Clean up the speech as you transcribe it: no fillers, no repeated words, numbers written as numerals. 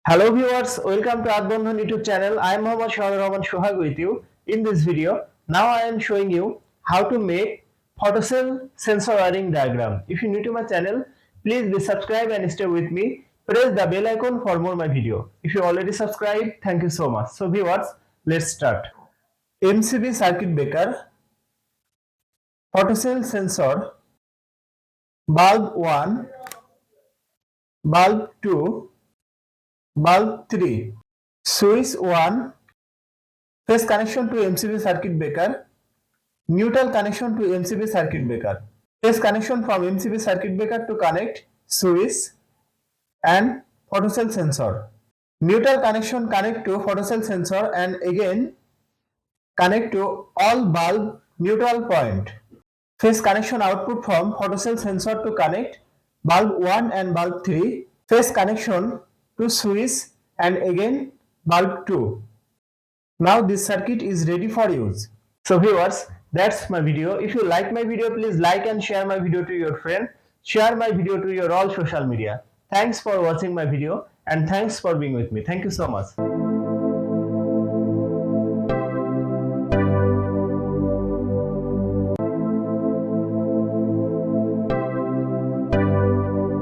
Hello viewers, welcome to Earthbondhon YouTube channel. I am Mohammad Shahar Sohag with you. In this video, now I am showing you how to make photocell sensor wiring diagram. If you are new to my channel, please be subscribed and stay with me. Press the bell icon for more my video. If you already subscribed, thank you so much. So viewers, let's start. MCB circuit breaker, photocell sensor, bulb 1, bulb 2, bulb 3, switch 1, phase connection to MCB circuit breaker, neutral connection to MCB circuit breaker, phase connection from MCB circuit breaker to connect switch and photocell sensor. Neutral connection connect to photocell sensor and again connect to all bulb neutral point. Phase connection output from photocell sensor to connect bulb 1 and bulb 3. Phase connection to switch and again bulb 2. Now this circuit is ready for use. So viewers, that's my video. If you like my video, please like and share my video to your friend. Share my video to your all social media. Thanks for watching my video and thanks for being with me. Thank you so much.